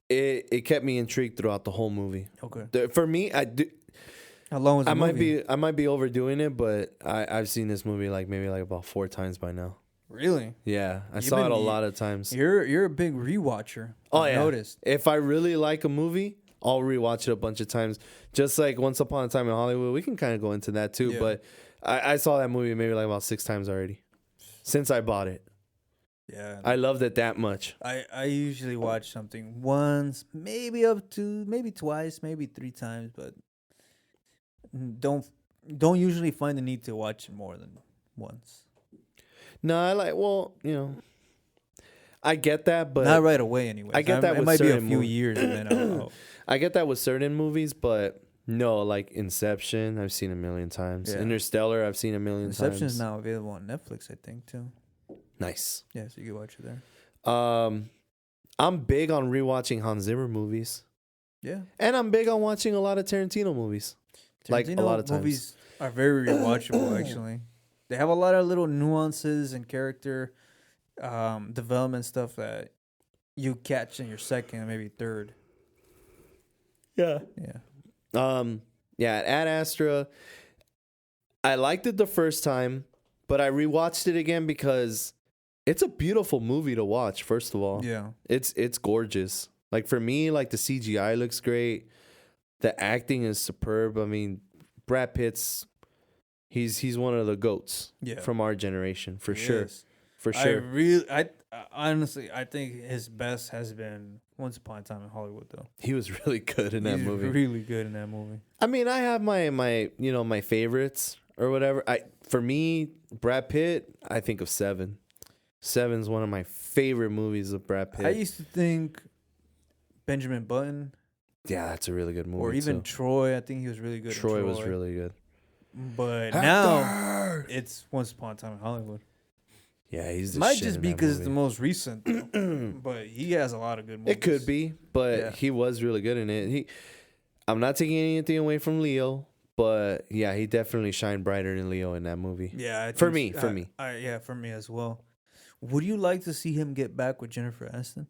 it kept me intrigued throughout the whole movie. okay. For me, How long was the movie? I might be overdoing it, but I've seen this movie like maybe like about 4 times by now. Really? Yeah, I saw it a lot of times. You're a big rewatcher. Oh, I've yeah. noticed. If I really like a movie, I'll rewatch it a bunch of times. Just like Once Upon a Time in Hollywood, we can kind of go into that too. Yeah. But I saw that movie maybe like about 6 times already since I bought it. Yeah. I loved it that much. I usually watch something once, maybe twice, maybe 3 times, but don't usually find the need to watch it more than once. No, I get that, but Not right away anyway. I get that It with might be a certain few movies. years and then I'll I get that with certain movies, but no, like Inception, I've seen a million times. Yeah. Interstellar, I've seen a million Inception times. is now available on Netflix, I think, too. Nice. Yeah, so you can watch it there. I'm big on rewatching Hans Zimmer movies, Yeah. and I'm big on watching a lot of Tarantino movies. Like, a Tarantino lot of times. movies are very rewatchable, actually. They have a lot of little nuances and character development stuff that you catch in your second, maybe third. Yeah. Yeah. Yeah, at Ad Astra, I liked it the first time, but I rewatched it again because it's a beautiful movie to watch, first of all. Yeah. It's gorgeous. Like, for me, like, the CGI looks great. The acting is superb. I mean, Brad Pitt's he's one of the GOATs from our generation, for He sure. is. For sure. I honestly, I think his best has been Once Upon a Time in Hollywood, though. He was really good in that He's movie. really good in that movie. I mean, I have my my favorites or whatever. For me, Brad Pitt, I think of Seven. Seven's one of my favorite movies of Brad Pitt. I used to think Benjamin Button Yeah, that's a really good movie. or even too. Troy. I think he was really good. Troy in was really good. But now it's Once Upon a Time in Hollywood. Yeah, he's the Might shit just in be that because it's the movie. most recent, though. But he has a lot of good movies. It could be, but Yeah. he was really good in it. I'm not taking anything away from Leo, But yeah, he definitely shined brighter than Leo in that movie. Yeah, For me. yeah, for me as well. Would you like to see him get back with Jennifer Aniston?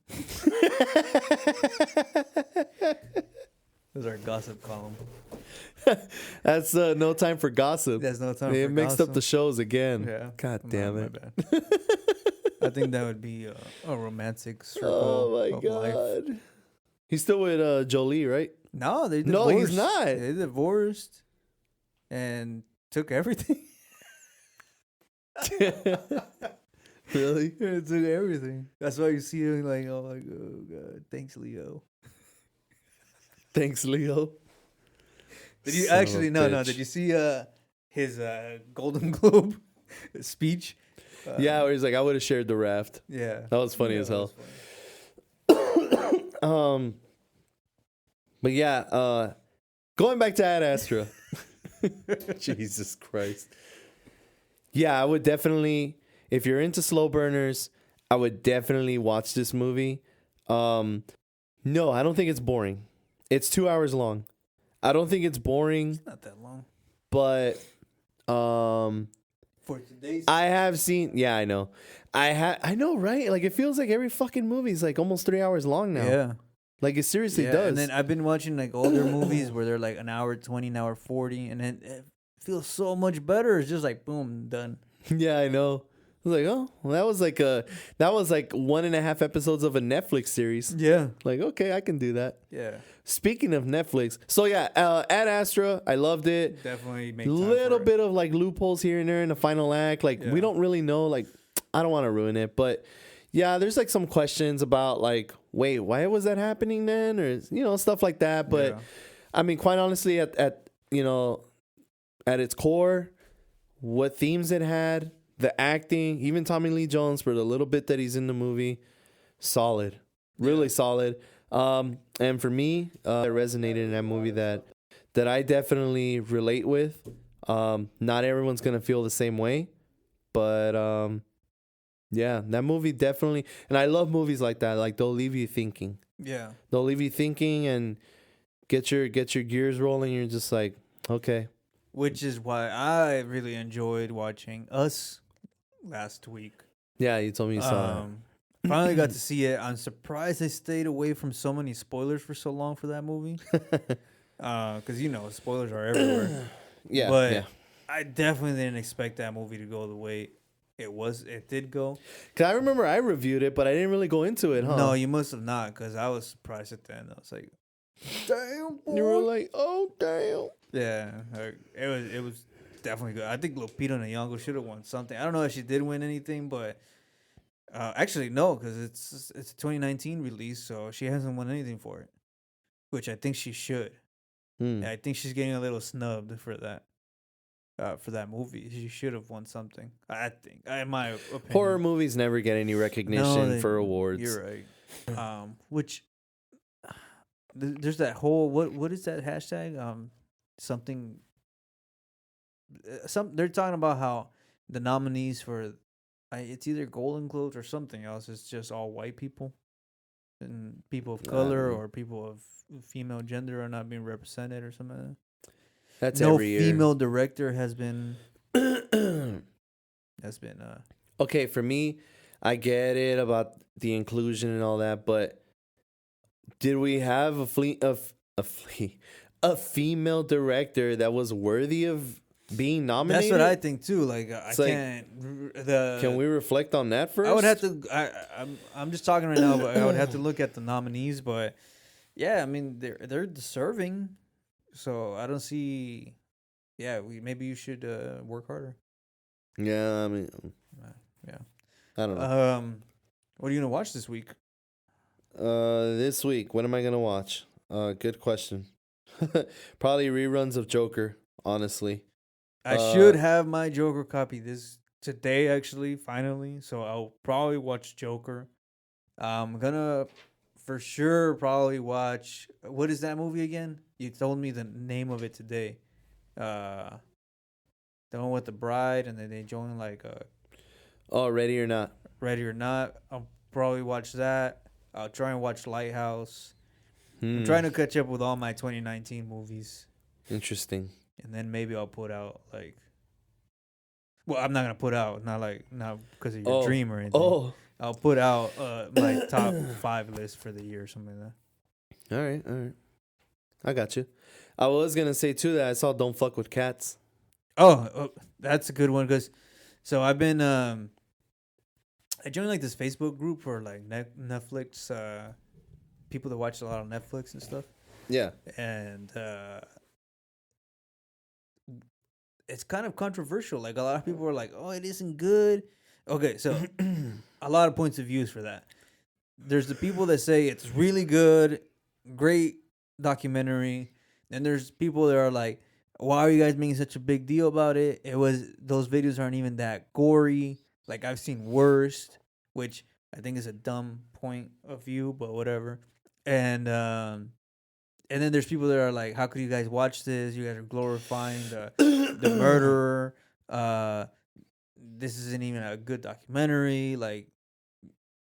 That's our gossip column. That's no time for gossip. There's no time. They for mixed gossip. up the shows again. Yeah. God damn it. My bad. I think that would be a romantic circle Oh my of god. life. He's still with Jolie, right? No, they No, divorced. he's not. They divorced and took everything. Really? They took everything. That's why you see him like, oh my god, thanks, Leo. Thanks, Leo. Did you Son of a actually no? bitch. Did you see his Golden Globe speech? Yeah, where he's like, I would have shared the raft. Yeah, That was funny Yeah, as that hell. was funny. But yeah, going back to Ad Astra. Jesus Christ. Yeah, I would definitely, if you're into slow burners, I would definitely watch this movie. No, I don't think it's boring. It's 2 hours long. I don't think it's boring, Not that long but for today's. I have seen. Yeah, I know. I know, right? Like it feels like every fucking movie is like almost 3 hours long now. Yeah, Like it seriously yeah. does. And then I've been watching like older movies where they're like an hour 20, an hour 40, and then it feels so much better. It's just like boom, done. Yeah, I know. I was like, oh, well, that was like 1.5 episodes of a Netflix series. Yeah, Like, okay, I can do that. yeah. Speaking of Netflix, so yeah, Ad Astra, I loved it. Definitely make time Little for it. bit of like loopholes here and there in the final act. Like Yeah. we don't really know. Like I don't want to ruin it, but yeah, there's like some questions about like, wait, why was that happening then, or stuff like that. But Yeah. I mean, quite honestly, at its core, what themes it had, the acting, even Tommy Lee Jones for the little bit that he's in the movie, solid, really solid. And for me, it resonated in that movie that I definitely relate with. Not everyone's gonna feel the same way, but yeah, that movie definitely. And I love movies like that. Like they'll leave you thinking. Yeah. They'll leave you thinking and get your gears rolling. You're just like, okay. Which is why I really enjoyed watching Us last week. Yeah, you told me you saw it. Finally got to see it. I'm surprised I stayed away from so many spoilers for so long for that movie. Because, spoilers are everywhere. Yeah, but yeah. I definitely didn't expect that movie to go the way it did go. Cause I remember I reviewed it, but I didn't really go into it, huh? No, you must have not, because I was surprised at the end. I was like, damn, boy. You were like, oh damn. Yeah, it was definitely good. I think Lupita Nyong'o should have won something. I don't know if she did win anything, but actually no, because it's a 2019 release, so she hasn't won anything for it, which I think she should. Hmm. I think she's getting a little snubbed for that. For that movie, she should have won something. I think, in my opinion. Horror movies never get any recognition for awards. You're right. Which there's that whole what is that hashtag? Something. They're talking about how the nominees for it's either Golden Globes or something else. It's just all white people and people of color or people of female gender are not being represented or something like that. That's no every year. female director has been Okay, for me, I get it about the inclusion and all that, but did we have a female director that was worthy of being nominated? That's what I think too. Like It's I like, can't. Can we reflect on that first? I would have to. I'm just talking right now, but I would have to look at the nominees. But yeah, I mean they're deserving. So I don't see. Yeah, maybe you should work harder. Yeah, I mean, Yeah. I don't know. What are you gonna watch this week? This week, what am I gonna watch? Good question. Probably reruns of Joker. Honestly, I should have my Joker copy today. Actually, finally, so I'll probably watch Joker. I'm gonna for sure probably watch. What is that movie again? You told me the name of it today. The one with the bride and then they join like Ready or Not. Ready or Not. I'll probably watch that. I'll try and watch Lighthouse. I'm trying to catch up with all my 2019 movies. Interesting. and then maybe I'll put out like. Well, I'm not gonna put out not because of your dream or anything. Oh, I'll put out my top 5 list for the year or something like that. all right. I got you. I was gonna say too that I saw Don't Fuck with Cats. Oh, that's a good one because so I've been I joined like this Facebook group for like Netflix people that watch a lot of Netflix and stuff, Yeah. and it's kind of controversial. Like a lot of people are like, "Oh, it isn't good." Okay, so a lot of points of views for that. There's the people that say it's really good, great documentary. Then there's people that are like, "Why are you guys making such a big deal about it? Those videos aren't even that gory. Like I've seen worse," which I think is a dumb point of view, but whatever. And then there's people that are like, "How could you guys watch this? You guys are glorifying the murderer. This isn't even a good documentary." Like,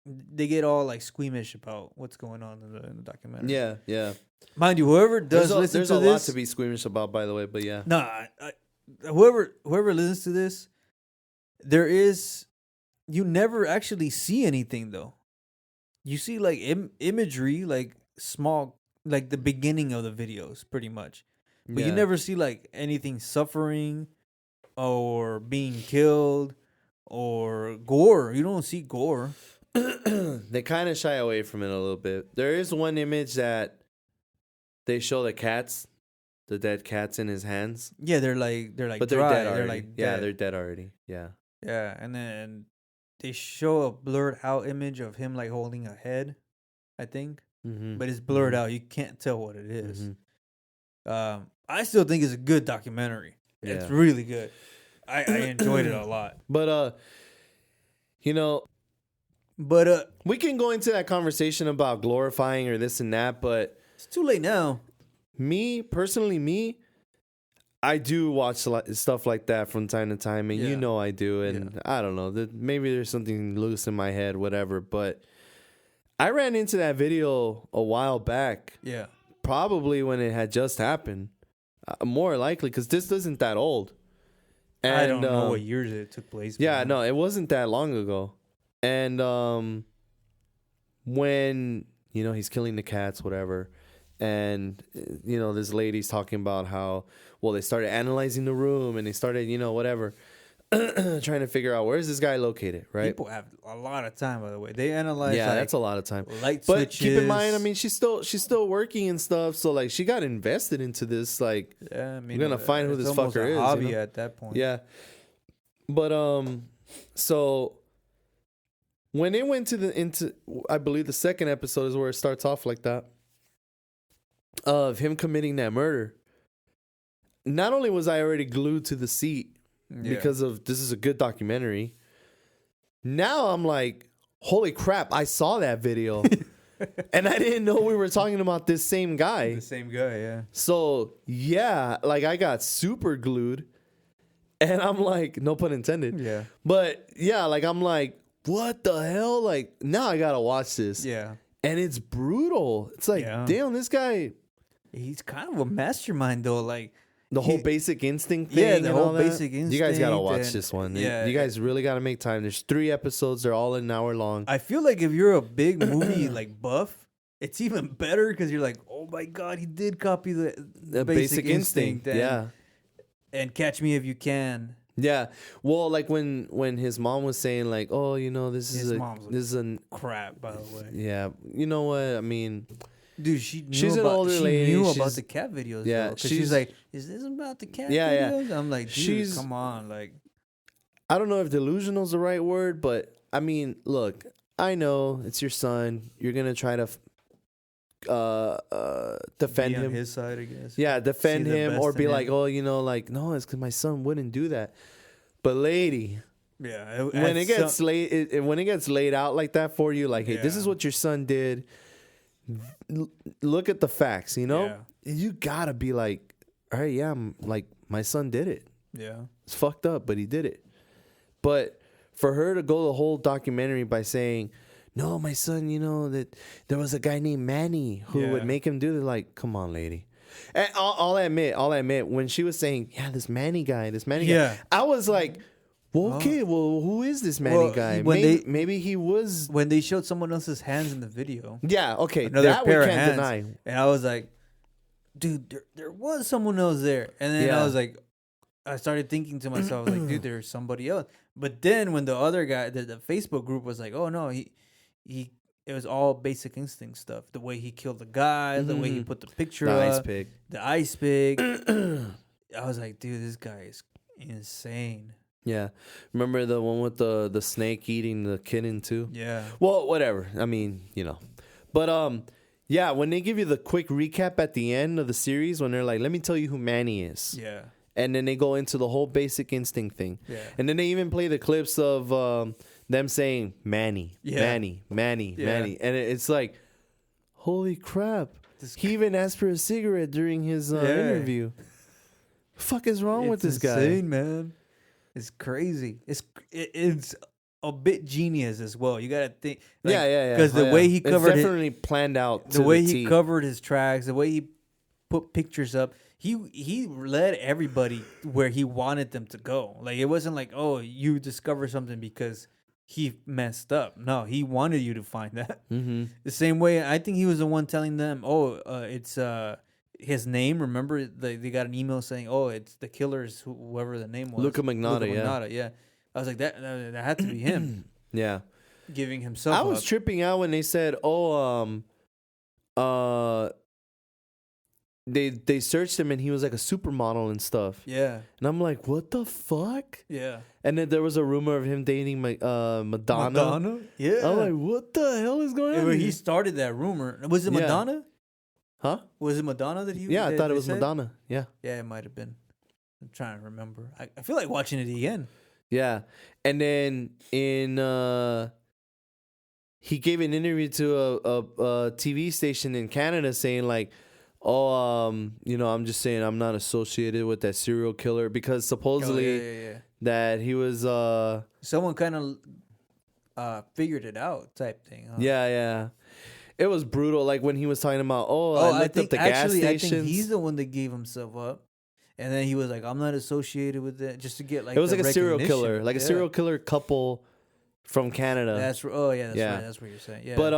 they get all like squeamish about what's going on in the documentary. Yeah. Mind you, whoever does listen there's to a this, lot to be squeamish about, by the way. But yeah. no, whoever listens to this, you never actually see anything though. You see like imagery, like small, like the beginning of the videos, pretty much. But you never see like anything suffering or being killed or gore. You don't see gore. They kind of shy away from it a little bit. There is one image that they show the dead cats in his hands. Yeah, they're like But they're dry. dead already. They're like yeah, dead. they're dead already. Yeah. Yeah, and then they show a blurred out image of him like holding a head, I think. Mm-hmm. But it's blurred out. You can't tell what it is. I still think it's a good documentary. Yeah. It's really good. I enjoyed it a lot. But But we can go into that conversation about glorifying or this and that, but it's too late now. me personally, I do watch stuff like that from time to time, and Yeah. you know I do, and I don't know, maybe there's something loose in my head, whatever, but I ran into that video a while back, Yeah. probably when it had just happened, more likely, because this isn't that old. And, I don't know what years it took place. Yeah, no, it wasn't that long ago. And when, he's killing the cats, whatever, and, this lady's talking about how, well, they started analyzing the room and they started, whatever, trying to figure out where's this guy located, right? People have a lot of time, by the way. They analyze that's a lot of time. Light But switches. keep in mind, I mean, she's still working and stuff, so like she got invested into this, like, yeah, I mean, we're gonna find who it's this almost fucker a is, hobby at that point. Yeah. But so when it went into I believe the second episode is where it starts off like that, of him committing that murder. Not only was I already glued to the seat because of this is a good documentary, now I'm like, holy crap, I saw that video. And I didn't know we were talking about this same guy. The same guy, yeah. So yeah, like I got super glued. And I'm like, no pun intended. Yeah. But yeah, like I'm like, what the hell? Like now I gotta watch this. Yeah. And it's brutal. It's like, damn, this guy. He's kind of a mastermind though. Like the whole Basic Instinct thing. Yeah, the and whole all that. Basic Instinct. You guys gotta watch this one. Yeah. You guys really gotta make time. There's 3 episodes. They're all an hour long. I feel like if you're a big movie like buff, it's even better because you're like, oh my god, he did copy the Basic Instinct. And Catch Me If You Can. Yeah. Well, like when his mom was saying like, oh, this is a crap, by the way. Yeah. You know what? I mean, dude, she's an older lady. She knew about the cat videos. Yeah. She's like, is this about the cat videos? Yeah. I'm like, dude, come on. Like, I don't know if delusional is the right word, but I mean, look, I know it's your son. You're going to try to defend him. On his side, I guess. Yeah, defend him or be like, oh, like, no, it's because my son wouldn't do that. But lady, yeah, when it gets laid out like that for you, like, hey, this is what your son did. Look at the facts, you gotta be like, all right, yeah, like my son did it. Yeah, it's fucked up, but he did it. But for her to go the whole documentary by saying, no, my son, that there was a guy named Manny who would make him do it. Like, come on, lady. And I'll admit, when she was saying, "Yeah, this Manny guy," Yeah. I was like, "Well, okay, well, who is this Manny Well, guy? when Maybe he was." when they showed someone else's hands in the video, Yeah, okay, another that we pair of can't hands, deny. and I was like, dude, there was someone else there. And then Yeah. I was like, I started thinking to myself, like, dude, there's somebody else. But then when the other guy, the Facebook group was like, oh no, he, it was all Basic Instinct stuff. The way he killed the guy, the way he put the picture The up, ice pick. the ice pick. I was like, dude, this guy is insane. Yeah, remember the one with the snake eating the kitten too? Yeah. Well, whatever. I mean, but yeah. When they give you the quick recap at the end of the series, when they're like, "Let me tell you who Manny is," Yeah. and then they go into the whole Basic Instinct thing, Yeah. and then they even play the clips of them saying Manny, Yeah. Manny, Manny, Yeah. Manny, and it's like, holy crap! He even asked for a cigarette during his interview. Fuck is wrong with this guy? Insane, man. It's crazy. It's a bit genius as well. You gotta think. Like, Yeah. Because the way he covered it's definitely planned out. the to way the he T. covered his tracks, the way he put pictures up, he led everybody where he wanted them to go. Like it wasn't like, oh, you discover something because he messed up. No, he wanted you to find that. Mm-hmm. The same way, I think he was the one telling them, oh, it's his name. Remember, they got an email saying, oh, it's the killer's whoever the name was. Luca Magnotta, yeah. I was like, that had to be him Yeah. giving himself I was up. tripping out when they said, they searched him and he was like a supermodel and stuff. Yeah, And I'm like, what the fuck? yeah. And then there was a rumor of him dating Madonna. Yeah. I'm like, what the hell is going Yeah, on? but here? he started that rumor. Was it Yeah. Madonna? Huh? Was it Madonna that he? Yeah, I that thought it they was said? Madonna. Yeah. Yeah, it might have been. I'm trying to remember. I feel like watching it again. Yeah. And then he gave an interview to a TV station in Canada saying like, I'm just saying I'm not associated with that serial killer because supposedly yeah. that he was Someone kind of figured it out, type thing. Huh? yeah. It was brutal. Like when he was talking about, I looked up the gas I stations. think he's the one that gave himself up, and then he was like, "I'm not associated with it," just to get like it was the like a serial recognition. killer, like a Yeah. serial killer couple from Canada. That's right. Yeah. Right. That's what you're saying. Yeah, But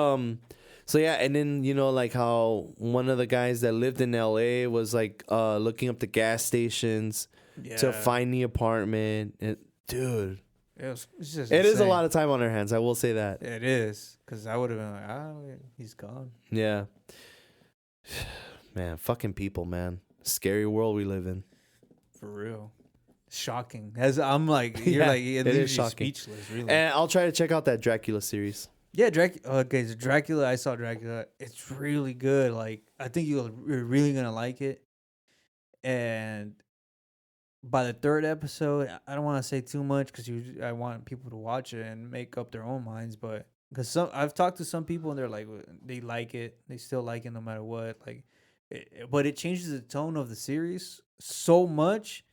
so yeah, and then like how one of the guys that lived in LA was like looking up the gas stations to find the apartment. Dude, it's just it is a insane. lot of time on their hands. I will say that. It is, because I would have been like, he's gone. Yeah. Man, fucking people, man. Scary world we live in. For real. Shocking. As I'm like, you're Yeah, like, it leaves is you shocking. speechless, really. And I'll try to check out that Dracula series. Yeah, okay, so Dracula, I saw Dracula. It's really good. Like, I think you're really gonna like it. And by the third episode, I don't want to say too much because I want people to watch it and make up their own minds. But because I've talked to some people and they're like, they like it, they still like it no matter what. Like, but it changes the tone of the series so much.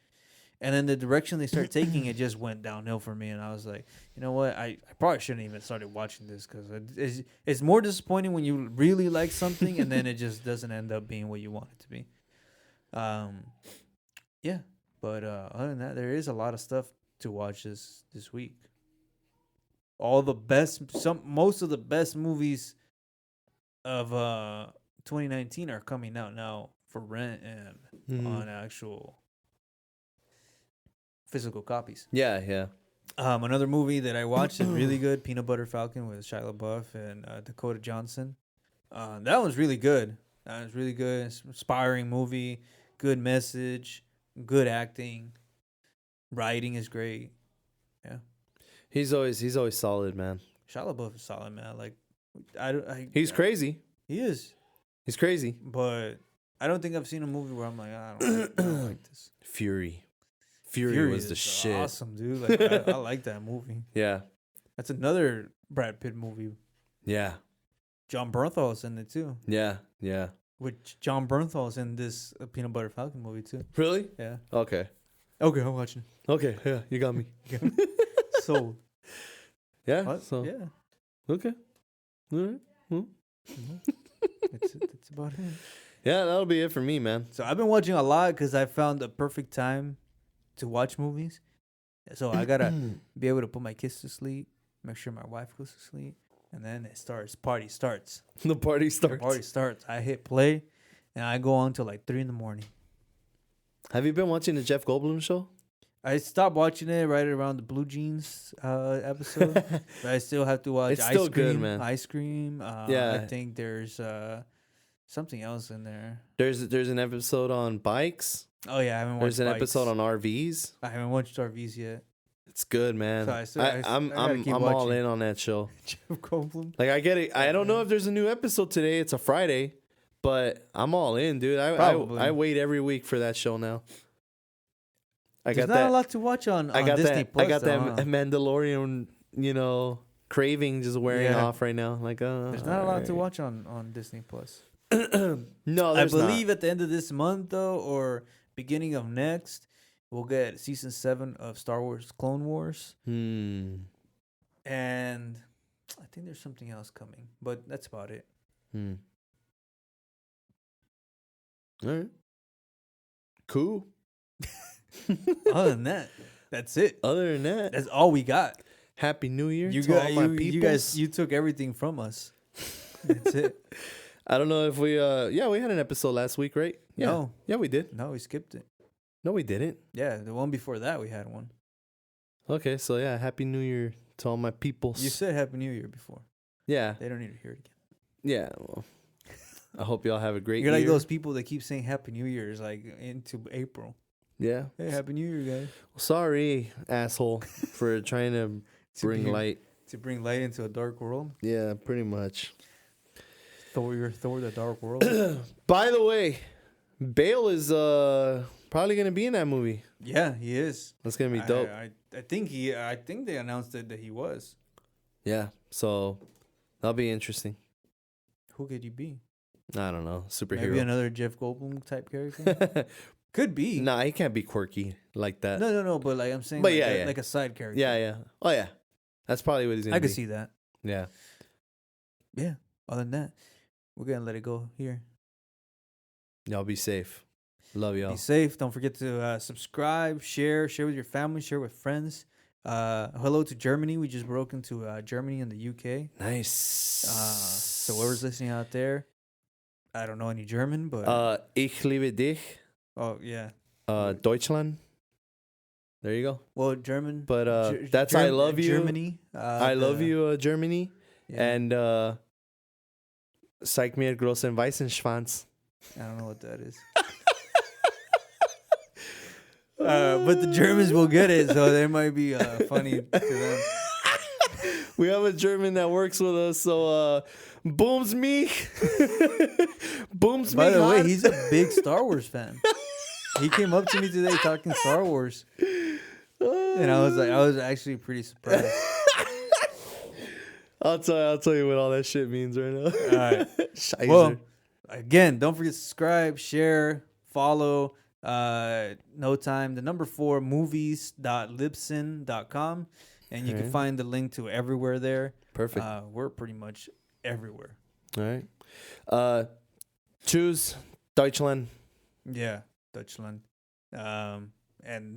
And then the direction they start taking, it just went downhill for me. And I was like, you know what? I probably shouldn't even started watching this because it's more disappointing when you really like something and then it just doesn't end up being what you want it to be. Yeah. But other than that, there is a lot of stuff to watch this week. All the most of the best movies of 2019 are coming out now for rent and on actual physical copies. Yeah. Another movie that I watched is really good, Peanut Butter Falcon with Shia LaBeouf and Dakota Johnson. That was really good. That was really good. It's an inspiring movie. Good message. Good acting. Writing is great. Yeah. He's always solid, man. Shia LaBeouf is solid, man. Like, He's crazy. He is. He's crazy. But I don't think I've seen a movie where I'm like, I don't like this. Fury was the is shit. Awesome, dude. Like, I like that movie. Yeah. That's another Brad Pitt movie. Yeah. John Bernthal's in it too. Yeah. Which John Bernthal's in this Peanut Butter Falcon movie too. Really? Yeah. Okay, I'm watching. yeah, you got me. So. Yeah. What? So Yeah. okay. All right. That's about it. Yeah, that'll be it for me, man. So I've been watching a lot because I found the perfect time to watch movies. So I gotta be able to put my kids to sleep, make sure my wife goes to sleep, and then it starts. Party starts. The party starts. The party starts. I hit play, and I go on till like 3 a.m. Have you been watching the Jeff Goldblum show? I stopped watching it right around the Blue Jeans episode, but I still have to watch. It's Ice still Cream, good, man. Ice Cream. Yeah. I think there's something else in there. There's an episode on bikes. Oh yeah, I haven't watched. There's an Bikes. episode on RVs. I haven't watched RVs yet. It's good, man. So I gotta keep I'm all watching. in on that show. Jeff Goldblum. Like I get it. I don't know if there's a new episode today. It's a Friday, but I'm all in, dude. Probably. I wait every week for that show now. There's not a lot to watch on I got Disney that. Plus. I got though, that Mandalorian, craving just wearing Yeah. off right now. Like, There's not a lot to watch on Disney Plus. No, I there's believe at the end of this month though, or beginning of next, we'll get season 7 of Star Wars Clone Wars. not. And I think there's something else coming, but that's about it. All right. Cool. Other than that, that's it. Other than that, That's all we got. Happy New Year You to all got my you guys. peoples. You took everything from us. That's it. I don't know if we we had an episode last week, right? Yeah. No. Yeah, we did. No, we skipped it. No, we didn't. Yeah, the one before that we had one. Okay, so yeah, Happy New Year to all my peoples. You said Happy New Year before. Yeah. They don't need to hear it again. Yeah. Well, I hope y'all have a great You're year. like those people that keep saying Happy New Year's like into April. Yeah. Hey, Happy New Year, guys. Sorry, asshole, for trying to bring light. To bring light into a dark world. Yeah, pretty much. Thor the Dark World. By the way, Bale is probably gonna be in that movie. Yeah, he is. That's gonna be dope. I think they announced it that he was. Yeah, so that'll be interesting. Who could you be? I don't know, superhero. Maybe another Jeff Goldblum type character. Could be. Nah, he can't be quirky like that. No. But like I'm saying, But like, yeah. like a side character. Yeah. Oh yeah, that's probably what he's gonna I be. could see that. Yeah. Yeah. Other than that, we're gonna let it go here. Y'all be safe. Love y'all. Be safe. Don't forget to subscribe, share with your family, share with friends. Hello to Germany. We just broke into Germany and the UK. Nice. So whoever's listening out there, I don't know any German, but Ich liebe dich. oh yeah. Deutschland. There you go. Well, German. But that's I love you. Germany. I love you, Germany. Yeah. And Zeig mir großen Weißenschwanz. I don't know what that is. But the Germans will get it, so they might be funny to them. We have a German that works with us, so booms me. Booms me. By the way, hard. he's a big Star Wars fan. He came up to me today talking Star Wars, and I was actually pretty surprised. I'll tell you what all that shit means right now. All right. Scheiße. Well, again, don't forget to subscribe, share, follow. No time. The number 4 movies.libsyn.com, and you can Alright. find the link to everywhere there. Perfect. We're pretty much everywhere. All right. Choose Deutschland. Yeah, Deutschland, and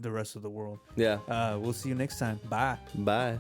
the rest of the world. Yeah. We'll see you next time. Bye. Bye.